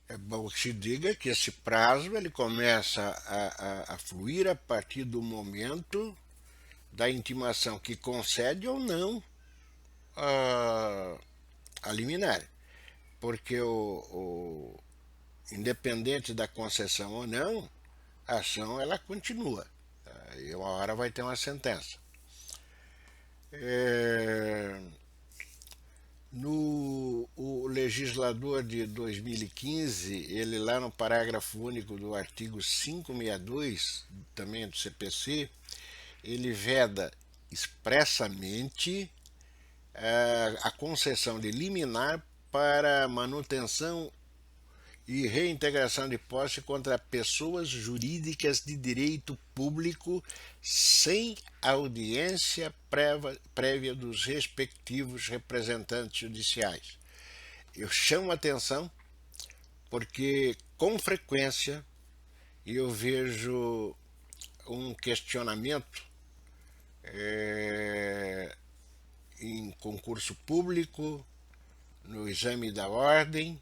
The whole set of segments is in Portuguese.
É bom que se diga que esse prazo ele começa a fluir a partir do momento da intimação que concede ou não a, a liminar. Porque independente da concessão ou não, a ação ela continua. E uma hora vai ter uma sentença. É, no o legislador de 2015, ele lá no parágrafo único do artigo 562, também do CPC, ele veda expressamente a concessão de liminar para manutenção e reintegração de posse contra pessoas jurídicas de direito público sem audiência prévia dos respectivos representantes judiciais. Eu chamo a atenção porque, com frequência, eu vejo um questionamento em concurso público, no exame da ordem,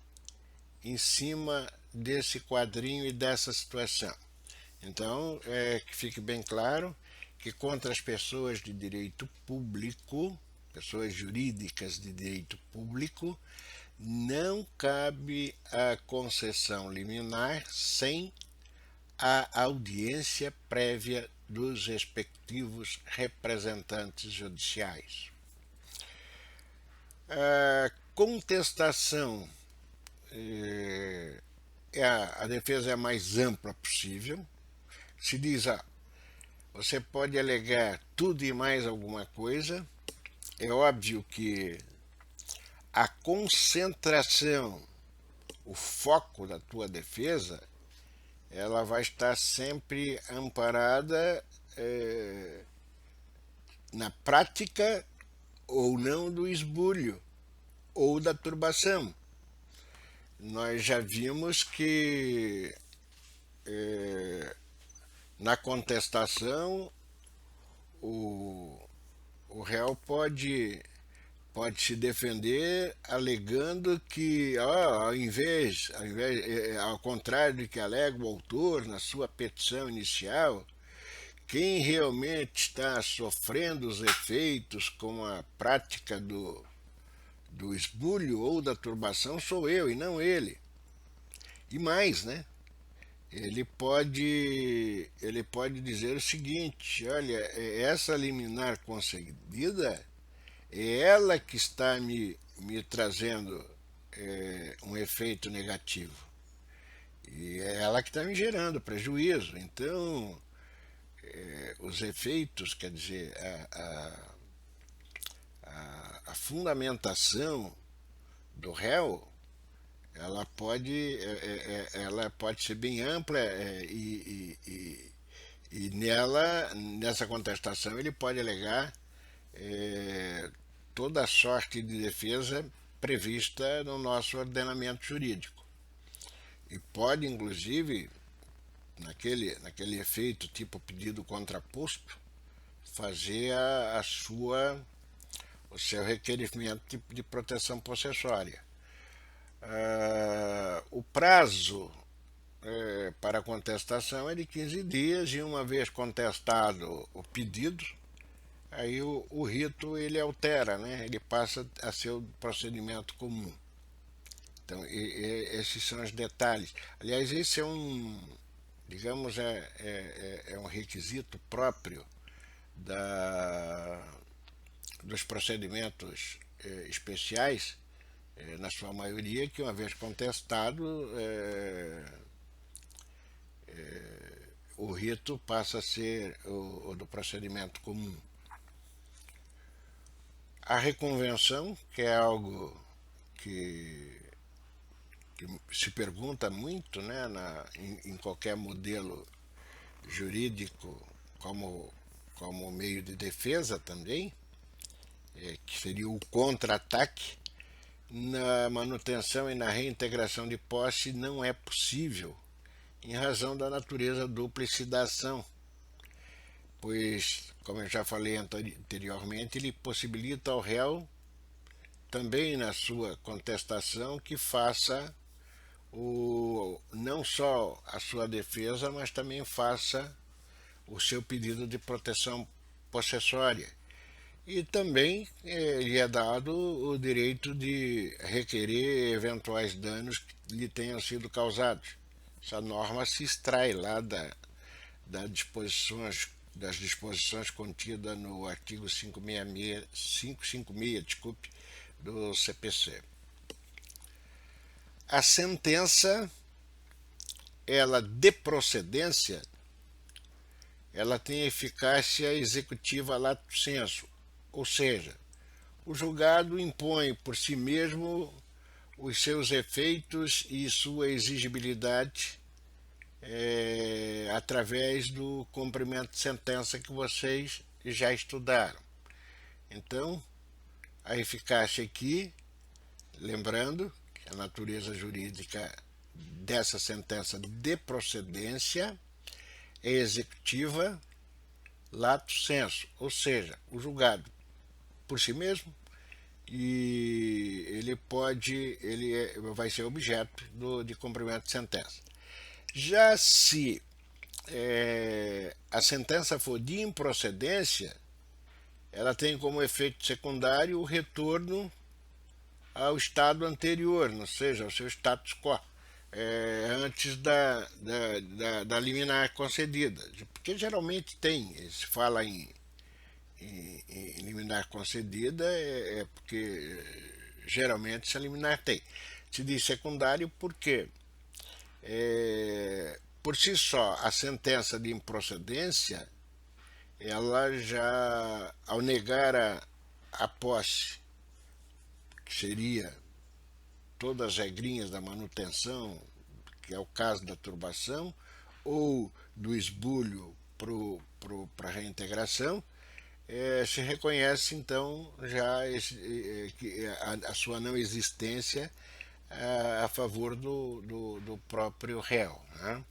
em cima desse quadrinho e dessa situação. Então, que fique bem claro que contra as pessoas de direito público, pessoas jurídicas de direito público, não cabe a concessão liminar sem a audiência prévia dos respectivos representantes judiciais. A contestação a defesa é a mais ampla possível. Se diz, você pode alegar tudo e mais alguma coisa. É óbvio que a concentração, o foco da tua defesa, ela vai estar sempre amparada na prática ou não do esbulho ou da turbação. Nós já vimos que na contestação o, o réu pode se defender alegando que, ao contrário do que alega o autor na sua petição inicial, quem realmente está sofrendo os efeitos com a prática do esbulho ou da turbação sou eu e não ele. E mais, né? Ele pode dizer o seguinte: olha, essa liminar concedida é ela que está me trazendo um efeito negativo. E é ela que está me gerando prejuízo. Então, os efeitos, quer dizer, a fundamentação do réu, ela pode ser bem ampla e nessa contestação, ele pode alegar toda a sorte de defesa prevista no nosso ordenamento jurídico. E pode, inclusive, naquele efeito tipo pedido contraposto, fazer o seu requerimento de proteção possessória. O prazo para contestação é de 15 dias e uma vez contestado o pedido, aí o rito ele altera, né? Ele passa a ser o procedimento comum. Então, esses são os detalhes. Aliás, esse é digamos, é um requisito próprio dos procedimentos especiais, na sua maioria, que uma vez contestado, o rito passa a ser o do procedimento comum. A reconvenção, que é algo que, que se pergunta muito, né, em qualquer modelo jurídico, como meio de defesa também, que seria o contra-ataque, na manutenção e na reintegração de posse não é possível, em razão da natureza dúplice da ação, pois, como eu já falei anteriormente, ele possibilita ao réu, também na sua contestação, que faça não só a sua defesa, mas também faça o seu pedido de proteção possessória. E também lhe é dado o direito de requerer eventuais danos que lhe tenham sido causados. Essa norma se extrai lá das disposições contidas no artigo 556, desculpe, do CPC. A sentença, ela de procedência, ela tem eficácia executiva lato sensu, ou seja, o julgado impõe por si mesmo os seus efeitos e sua exigibilidade através do cumprimento de sentença que vocês já estudaram. Então, a eficácia aqui, lembrando que a natureza jurídica dessa sentença de procedência é executiva lato sensu, ou seja, o julgado por si mesmo, e ele vai ser objeto de cumprimento de sentença. Já se a sentença for de improcedência, ela tem como efeito secundário o retorno ao estado anterior, ou seja, ao seu status quo, antes da liminar concedida. Porque geralmente se fala em liminar concedida, porque geralmente essa liminar tem. Se diz secundário porque, por si só, a sentença de improcedência, ela já, ao negar a posse, que seria todas as regrinhas da manutenção, que é o caso da turbação, ou do esbulho para a reintegração, se reconhece então já a sua não existência a favor do próprio réu, né?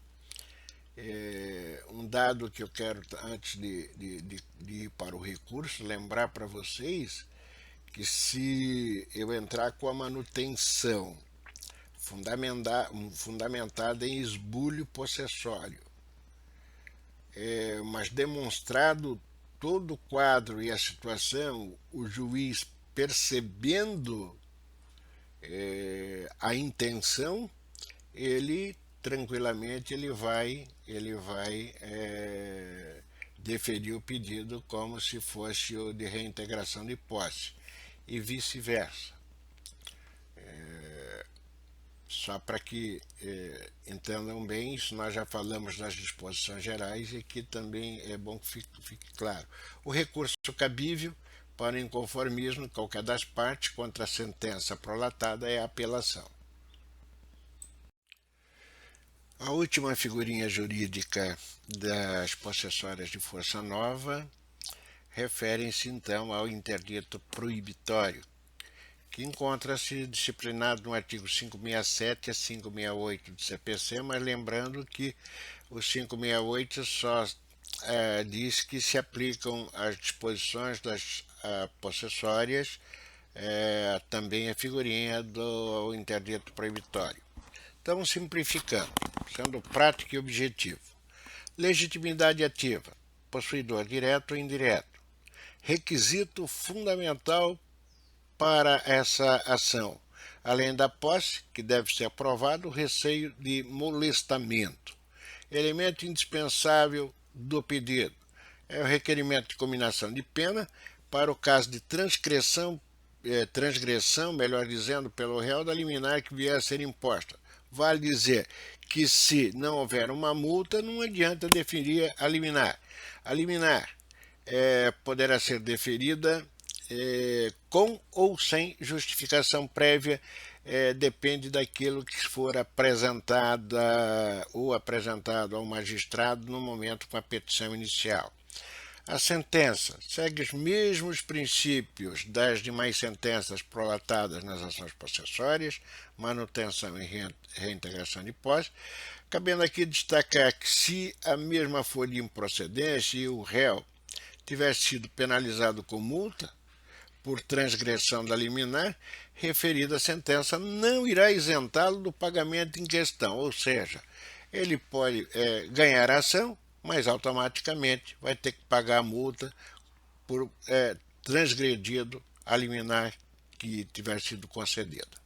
Um dado que eu quero, antes de ir para o recurso, lembrar para vocês que se eu entrar com a manutenção fundamentada em esbulho possessório, mas demonstrado todo o quadro e a situação, o juiz percebendo a intenção, ele tranquilamente ele vai deferir o pedido como se fosse o de reintegração de posse e vice-versa. Só para que entendam bem, isso nós já falamos nas disposições gerais e aqui também é bom que fique claro. O recurso cabível para inconformismo de qualquer das partes contra a sentença prolatada é a apelação. A última figurinha jurídica das possessórias de força nova refere-se então ao interdito proibitório, que encontra-se disciplinado no artigo 567 a 568 do CPC, mas lembrando que o 568 só diz que se aplicam as disposições das possessórias, também a figurinha do interdito proibitório. Estamos simplificando, sendo prático e objetivo. Legitimidade ativa, possuidor direto ou indireto. Requisito fundamental para essa ação, além da posse, que deve ser aprovado, o receio de molestamento. Elemento indispensável do pedido é o requerimento de cominação de pena para o caso de transgressão, melhor dizendo, pelo réu da liminar que vier a ser imposta. Vale dizer que se não houver uma multa, não adianta deferir a liminar. A liminar poderá ser deferida com ou sem justificação prévia, depende daquilo que for apresentado ao magistrado no momento com a petição inicial. A sentença segue os mesmos princípios das demais sentenças prolatadas nas ações possessórias, manutenção e reintegração de posse, cabendo aqui destacar que se a mesma for de improcedência e o réu tivesse sido penalizado com multa, por transgressão da liminar, referida sentença não irá isentá-lo do pagamento em questão, ou seja, ele pode ganhar a ação, mas automaticamente vai ter que pagar a multa por transgredido a liminar que tiver sido concedida.